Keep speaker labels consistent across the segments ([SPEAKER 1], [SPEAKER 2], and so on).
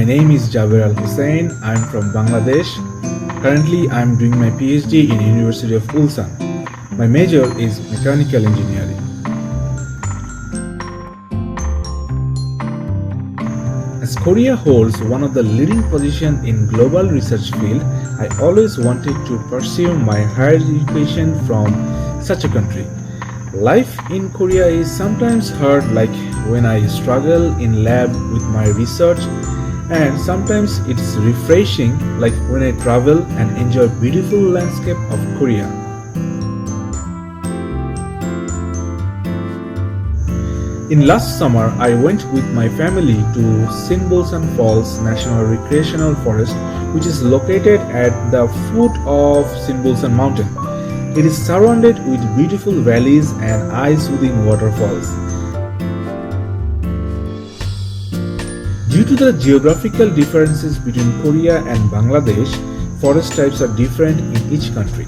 [SPEAKER 1] My name is Jaber Al Hussein. I'm from Bangladesh. Currently, I'm doing my PhD in University of Ulsan. My major is mechanical engineering. As Korea holds one of the leading positions in global research field, I always wanted to pursue my higher education from such a country. Life in Korea is sometimes hard, like when I struggle in lab with my research, and sometimes it's refreshing, like when I travel and enjoy beautiful landscape of Korea. In last summer, I went with my family to Sinbulsan Falls National Recreational Forest, which is located at the foot of Sinbulsan Mountain. It is surrounded with beautiful valleys and ice-within waterfalls. Due to the geographical differences between Korea and Bangladesh, forest types are different in each country.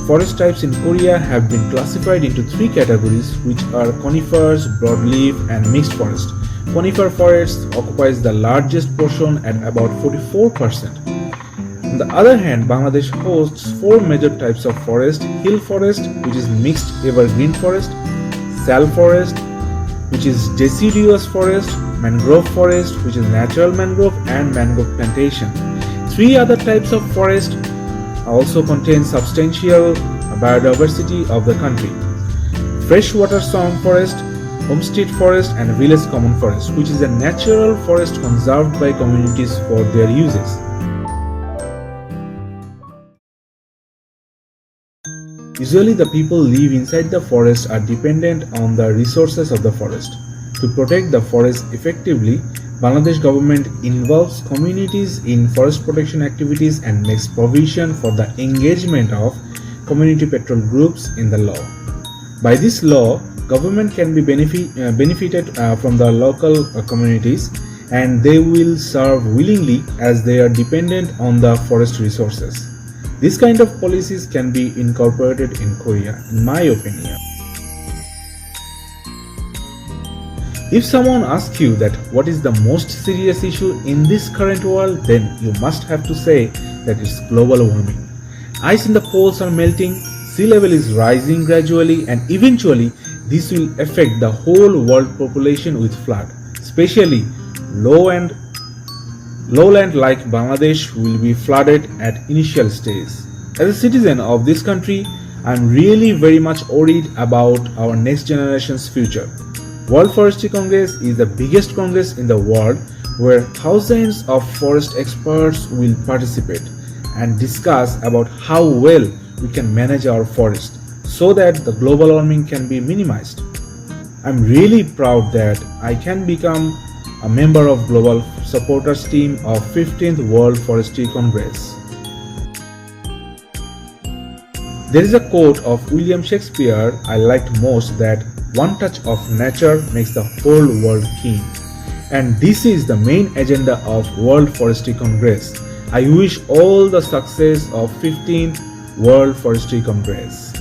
[SPEAKER 1] Forest types in Korea have been classified into three categories, which are conifers, broadleaf, and mixed forest. Conifer forest occupies the largest portion at about 44%. On the other hand, Bangladesh hosts four major types of forest: hill forest, which is mixed evergreen forest; sal forest, which is deciduous forest; mangrove forest, which is natural mangrove; and mangrove plantation. Three other types of forest also contain substantial biodiversity of the country: freshwater swamp forest, homestead forest, and village common forest, which is a natural forest conserved by communities for their uses. Usually the people live inside the forest are dependent on the resources of the forest. To protect the forest effectively, Bangladesh government involves communities in forest protection activities and makes provision for the engagement of community patrol groups in the law. By this law, government can be benefited from the local communities, and they will serve willingly as they are dependent on the forest resources. This kind of policies can be incorporated in Korea, in my opinion. If someone asks you that what is the most serious issue in this current world, then you must have to say that it's global warming. Ice in the poles are melting, sea level is rising gradually, and eventually this will affect the whole world population with flood. Especially lowland like Bangladesh will be flooded at initial stage. As a citizen of this country, I am really very much worried about our next generation's future. World Forestry Congress is the biggest congress in the world where thousands of forest experts will participate and discuss about how well we can manage our forest so that the global warming can be minimized. I'm really proud that I can become a member of Global Supporters Team of 15th World Forestry Congress. There is a quote of William Shakespeare I liked most, that one touch of nature makes the whole world keen. And this is the main agenda of World Forestry Congress. I wish all the success of 15th World Forestry Congress.